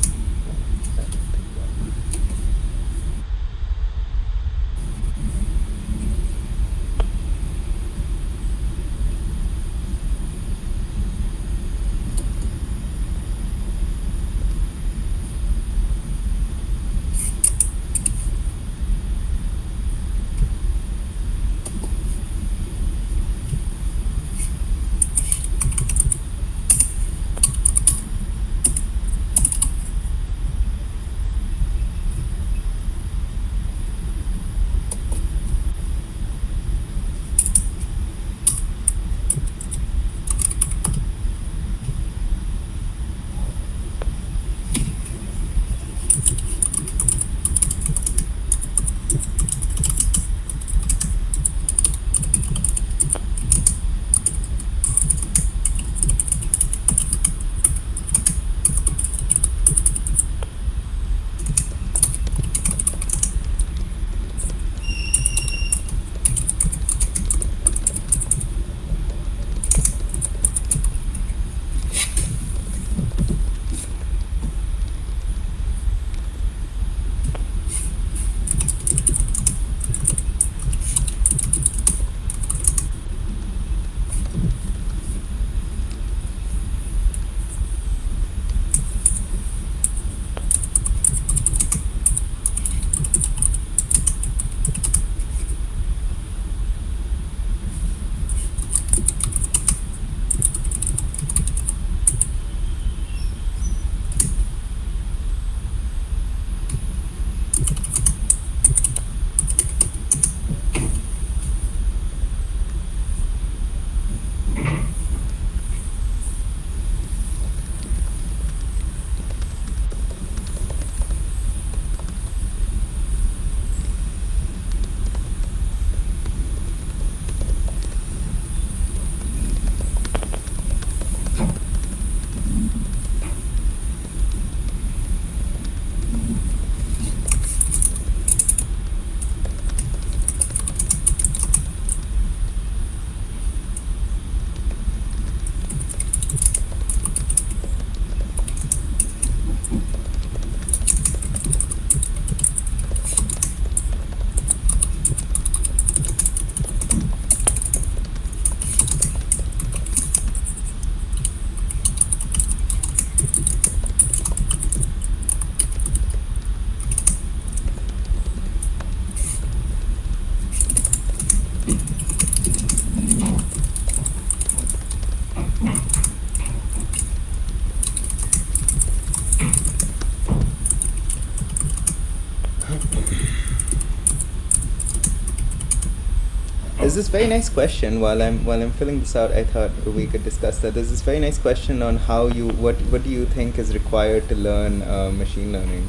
There's this very nice question while I'm filling this out. I thought we could discuss that. There's this very nice question on how you what do you think is required to learn machine learning,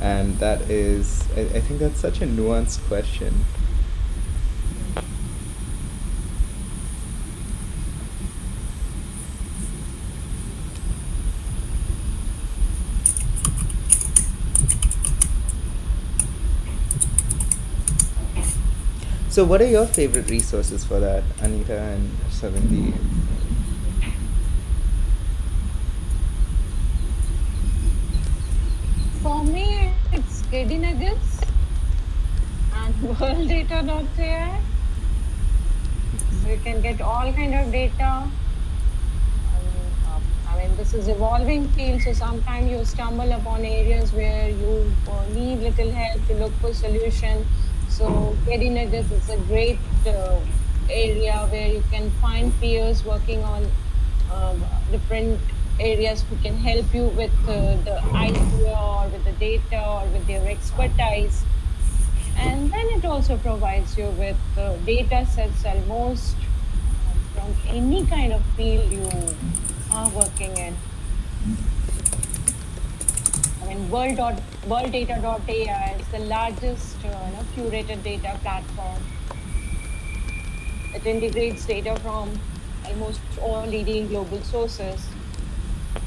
and that is I think that's such a nuanced question. So, what are your favorite resources for that, Anita and Savindi?
For me, it's KD Nuggets and worlddata.ai. So you can get all kind of data. This is evolving field, so sometimes you stumble upon areas where you need little help to look for solution. So KD Nuggets is a great area where you can find peers working on different areas who can help you with the idea or with the data or with their expertise. And then it also provides you with data sets almost from any kind of field you are working in. Worlddata.ai is the largest curated data platform. It integrates data from almost all leading global sources.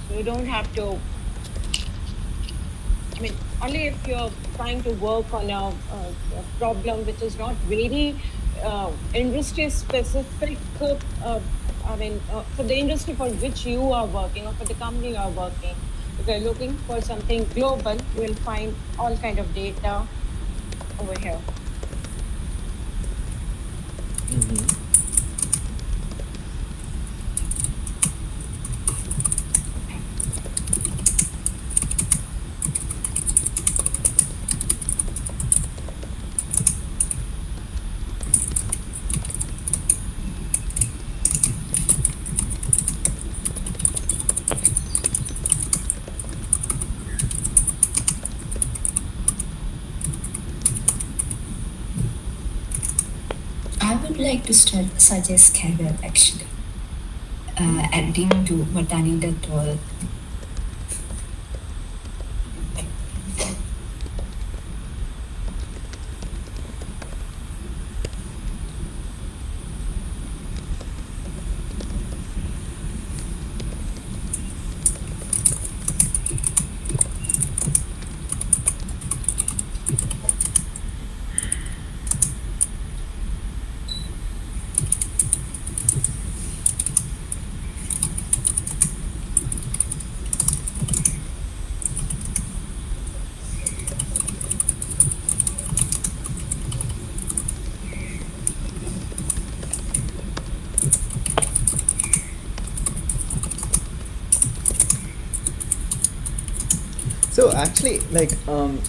So you don't have to mean, only if you're trying to work on a problem which is not very industry specific, for the industry for which you are working or for the company you are working. If you're looking for something global, you will find all kind of data over here.
I would like to suggest Kaggle actually, adding to what Anita told.
So actually, like,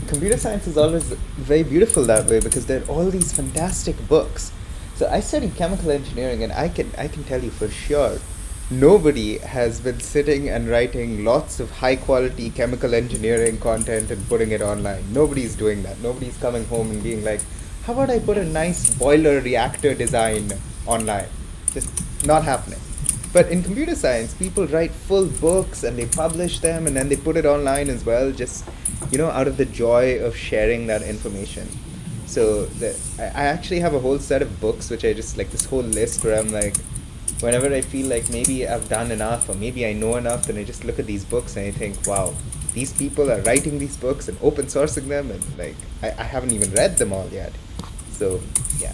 computer science is always very beautiful that way because there are all these fantastic books. So I studied chemical engineering, and I can tell you for sure, nobody has been sitting and writing lots of high quality chemical engineering content and putting it online. Nobody's doing that. Nobody's coming home and being like, how about I put a nice boiler reactor design online? Just not happening. But in computer science, people write full books and they publish them and then they put it online as well, just, out of the joy of sharing that information. So I actually have a whole set of books which I just like, this whole list where I'm like, whenever I feel like maybe I've done enough or maybe I know enough, then I just look at these books and I think, wow, these people are writing these books and open sourcing them, and like I haven't even read them all yet. So yeah.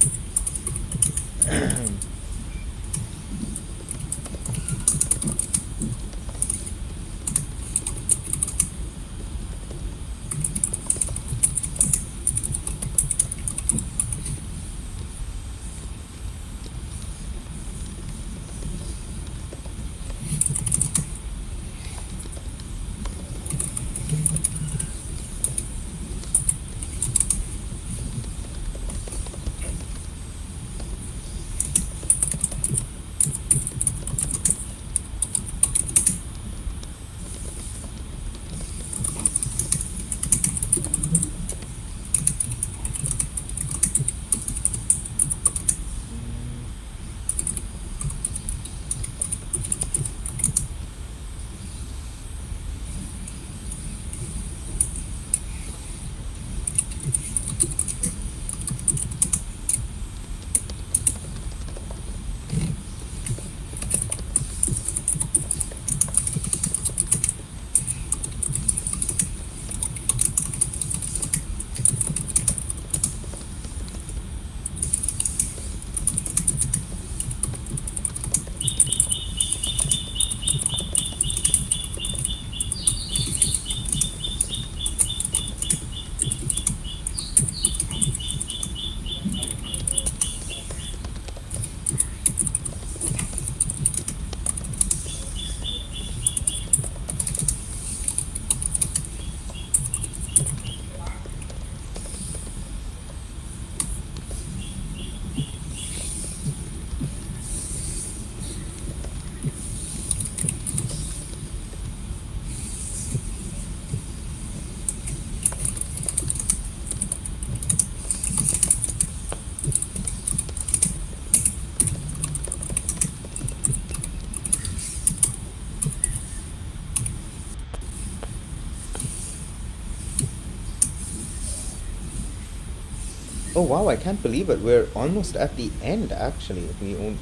Oh wow, I can't believe it. We're almost at the end actually. It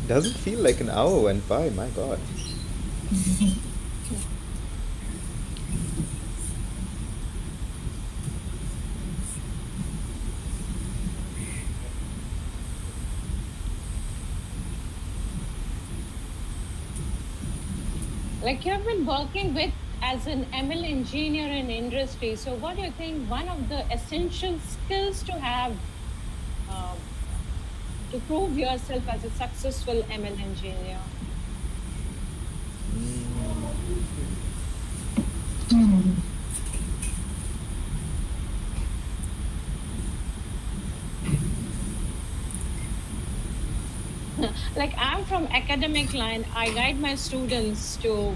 doesn't feel like an hour went by, my god.
Like you have been working with as an ML engineer in industry. So what do you think one of the essential skills to have um, to prove yourself as a successful ML engineer? Like I'm from academic line, I guide my students to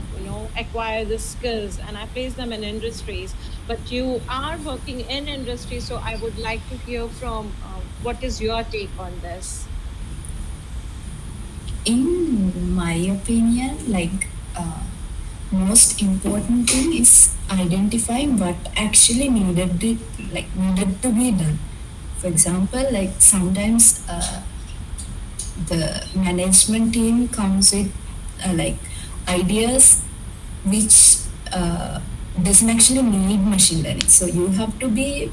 acquire the skills and I place them in industries. But you are working in industry, so I would like to hear from what is your take on this.
In my opinion, most important thing is identifying what actually needed to be done. For example, like sometimes the management team comes with like ideas which doesn't actually need machine learning. So you have to be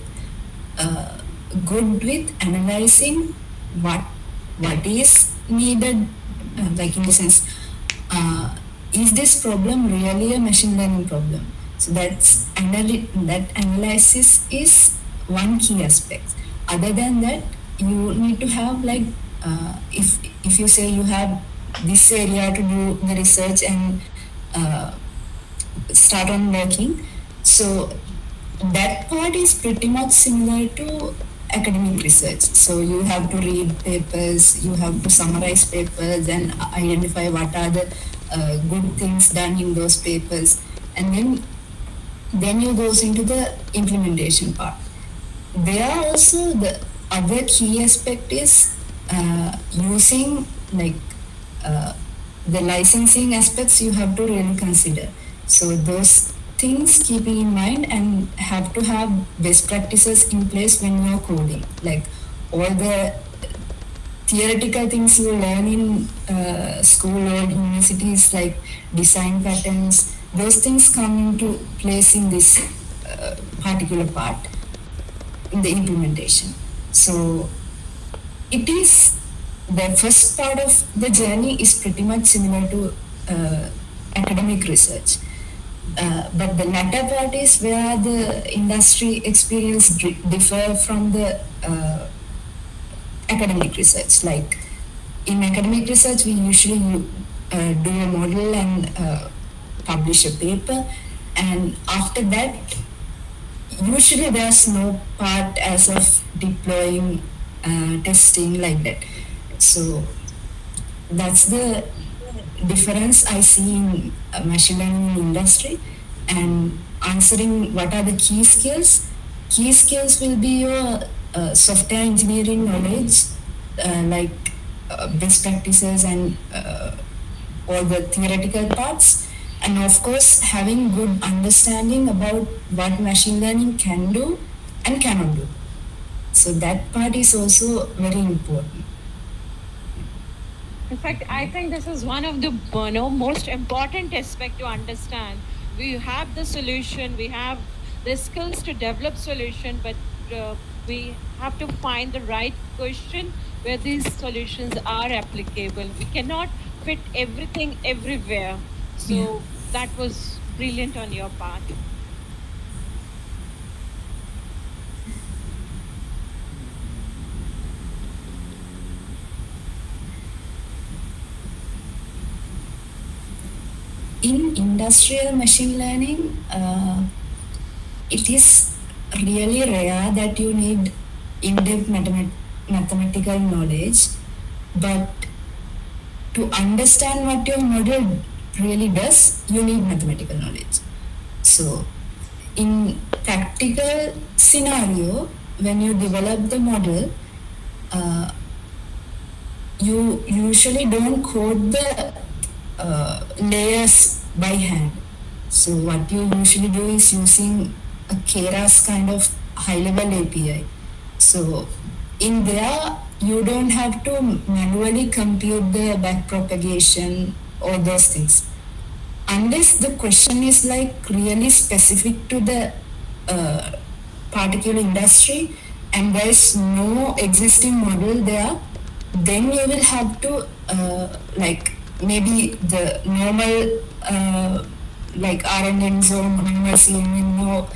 uh, good with analyzing what what is needed, like in the sense, uh, is this problem really a machine learning problem? So that analysis is one key aspect. Other than that, you need to have like, if you say you have this area to do the research and uh, start on working, so that part is pretty much similar to academic research. So you have to read papers, you have to summarize papers and identify what are the good things done in those papers, and then you goes into the implementation part. There are also the other key aspect is using like uh, the licensing aspects you have to really consider. So those things keeping in mind, and have to have best practices in place when you're coding. Like all the theoretical things you learn in school or universities, like design patterns, those things come into place in this particular part in the implementation. So it is, the first part of the journey is pretty much similar to academic research. But the latter part is where the industry experience differ from the academic research. Like in academic research, we usually do a model and publish a paper, and after that, usually there's no part as of deploying, testing like that. So that's the difference I see in machine learning industry. And answering what are the key skills, key skills will be your software engineering knowledge, like best practices and all the theoretical parts, and of course having good understanding about what machine learning can do and cannot do. So that part is also very important.
In fact, I think this is one of the most important aspect to understand. We have the solution, we have the skills to develop solution, but we have to find the right question where these solutions are applicable. We cannot fit everything everywhere.
Yeah.
So that was brilliant on your part.
In industrial machine learning, it is really rare that you need in-depth mathematical knowledge, but to understand what your model really does, you need mathematical knowledge. So in practical scenario, when you develop the model, uh, you usually don't code the layers by hand. So what you usually do is using a Keras kind of high-level API. So in there, you don't have to manually compute the backpropagation or those things. Unless the question is like really specific to the uh, particular industry and there is no existing model there, then you will have to like maybe the normal uh, like RNNs or normal CNN, no,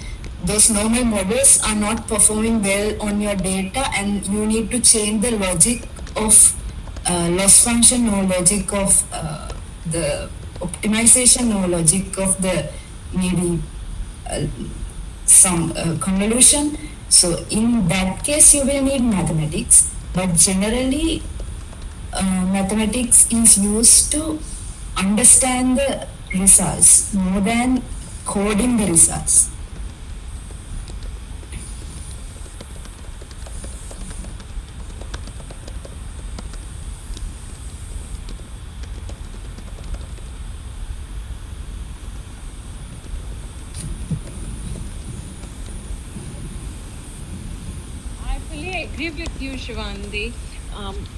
those normal models are not performing well on your data, and you need to change the logic of loss function or logic of the optimization or logic of the maybe uh, some convolution. So in that case, you will need mathematics, but generally, mathematics is used to understand the results more than coding the results.
I fully agree with you, Shivandi.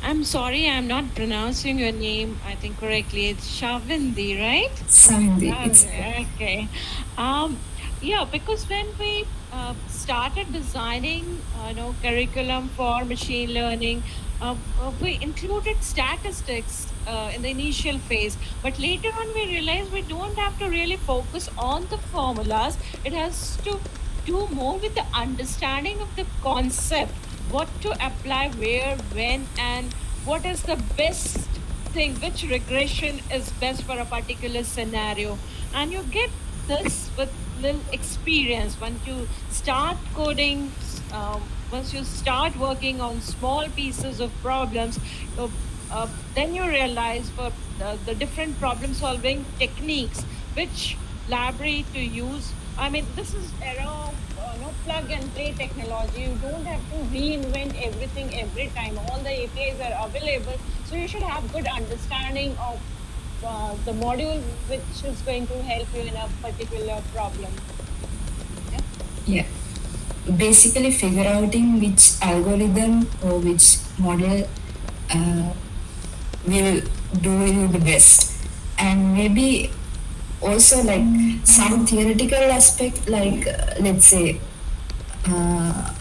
I'm sorry, I'm not pronouncing your name, I think correctly. It's Shavindi, right?
Savindi, it's
Okay. Um, yeah, because when we started designing, curriculum for machine learning, we included statistics in the initial phase. But later on, we realized we don't have to really focus on the formulas. It has to do more with the understanding of the concept, what to apply where, when, and what is the best thing, which regression is best for a particular scenario. And you get this with little experience once you start coding, once you start working on small pieces of problems. Then you realize for the different problem solving techniques, which library to use. I mean, this is era of no plug and play technology. You don't have to reinvent everything every time. All the APIs are available, so you should have good understanding of the module which is going to help you in a particular problem. Yeah.
yeah. Basically, figure outing which algorithm or which model uh, will do you the best, and maybe also like some theoretical aspect, like let's say uh,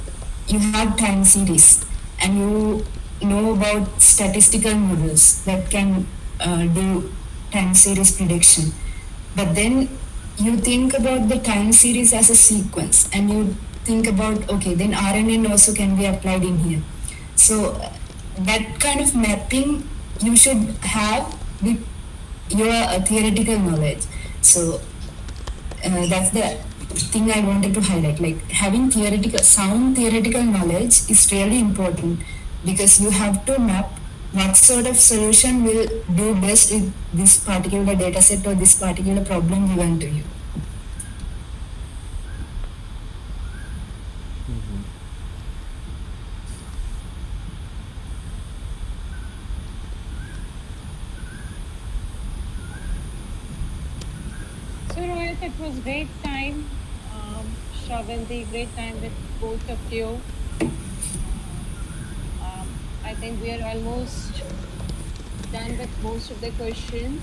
you have time series and you know about statistical models that can do time series prediction, but then you think about the time series as a sequence and you think about, okay, then RNN also can be applied in here. So that kind of mapping you should have with your theoretical knowledge. So that's the thing I wanted to highlight. Like having theoretical, sound theoretical knowledge is really important, because you have to map what sort of solution will do best with this particular data set or this particular problem given to you.
Mm-hmm.
So Rohit, it was great time. Shavindi, great time with both of you. I think we are almost done with most of the questions.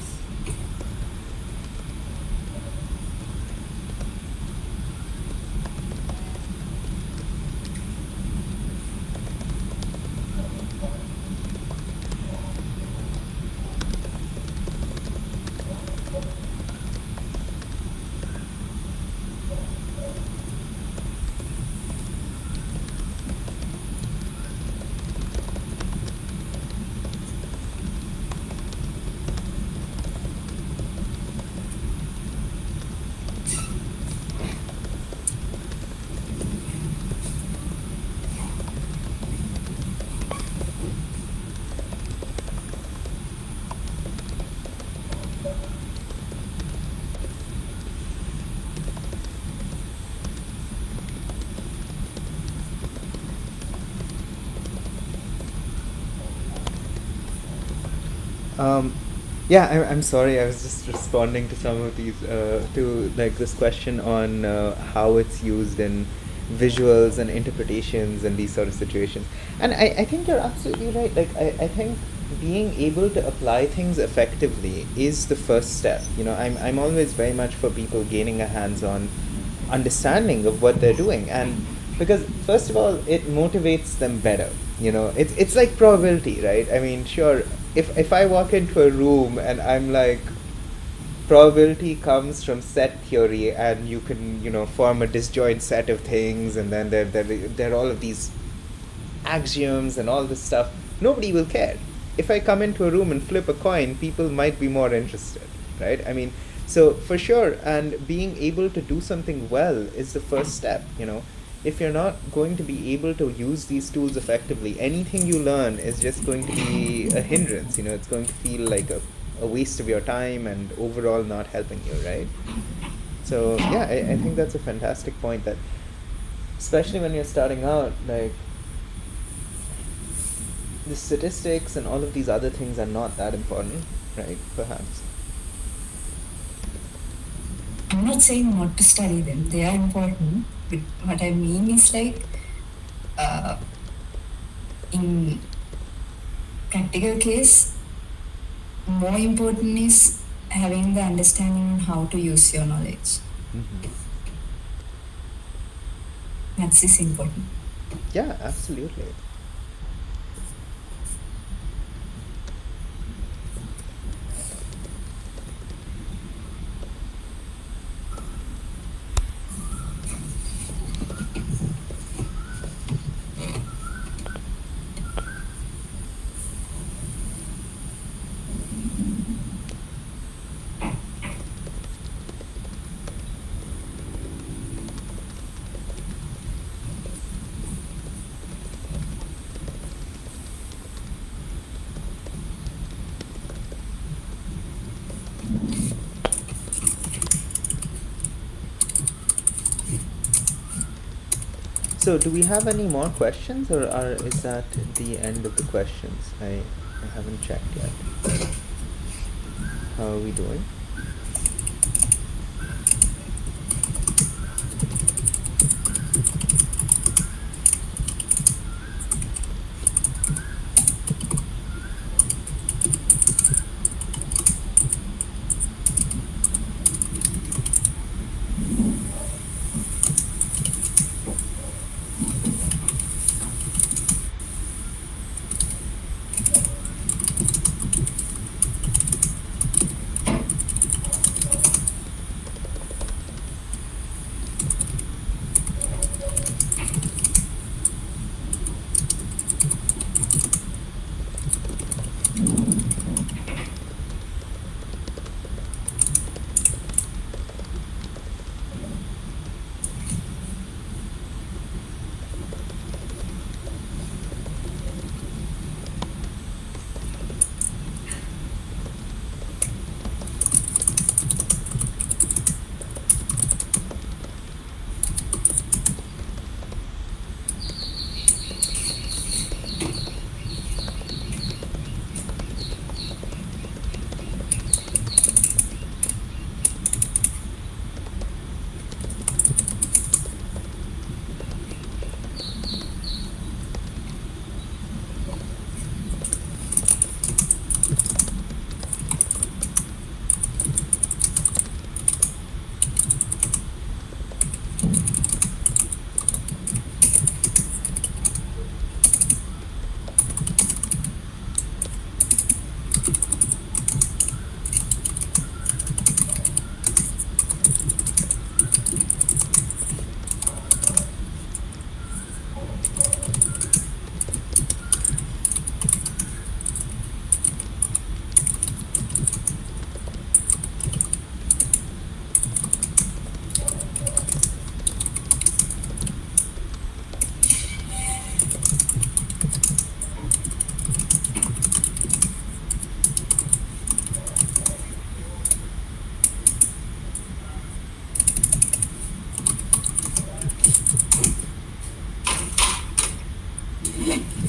Um, yeah, I'm sorry. I was just responding to some of these, to like this question on how it's used in visuals and interpretations and these sort of situations. And I think you're absolutely right. Like, I think being able to apply things effectively is the first step. I'm always very much for people gaining a hands-on understanding of what they're doing. And because first of all, it motivates them better. It's like probability, right? I mean, sure, if I walk into a room and I'm like, probability comes from set theory, and you can, form a disjoint set of things, and then there are all of these axioms and all this stuff. Nobody will care. If I come into a room and flip a coin, people might be more interested, right? I mean, so for sure, and being able to do something well is the first step. If you're not going to be able to use these tools effectively, anything you learn is just going to be a hindrance. It's going to feel like a waste of your time and overall not helping you, right? So yeah, I think that's a fantastic point, that especially when you're starting out, like, the statistics and all of these other things are not that important, right? Perhaps.
I'm not saying not to study them, they are important, but what I mean is like, in practical case, more important is having the understanding on how to use your knowledge.
Mm-hmm.
That's is important.
Yeah, absolutely. So, do we have any more questions, or is that the end of the questions? I haven't checked yet. How are we doing?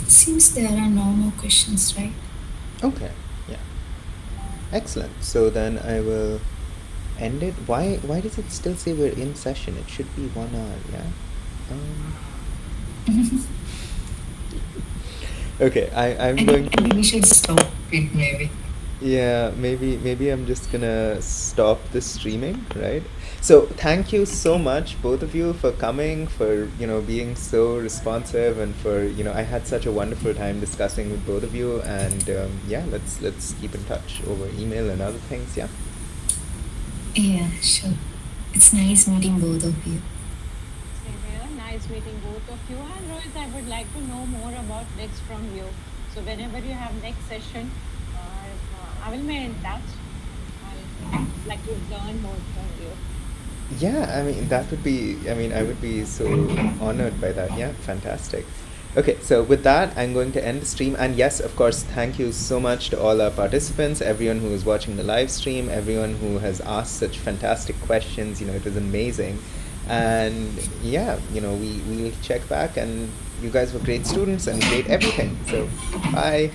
Seems there are no more questions, right?
Okay. Yeah. Excellent. So then I will end it. Why does it still say we're in session? It should be 1 hour. Yeah. Okay. I'm
I
going.
think we should stop it maybe.
Yeah, maybe I'm just gonna stop the streaming, right? So thank you so much, both of you, for coming, for being so responsive, and for I had such a wonderful time discussing with both of you, and yeah, let's keep in touch over email and other things. Yeah.
Yeah, sure. It's nice meeting both of you.
Same here. Nice meeting both of you. And Rohit, I would like to know more about next from you. So whenever you have next session, I will be in touch. I'll like to learn more from you.
Yeah, I mean, that would be, I mean, I would be so honored by that. Yeah, fantastic. Okay, so with that, I'm going to end the stream. And yes, of course, thank you so much to all our participants, everyone who is watching the live stream, everyone who has asked such fantastic questions. You know, it was amazing. And yeah, you know, we will check back, and you guys were great students and great everything. So, bye.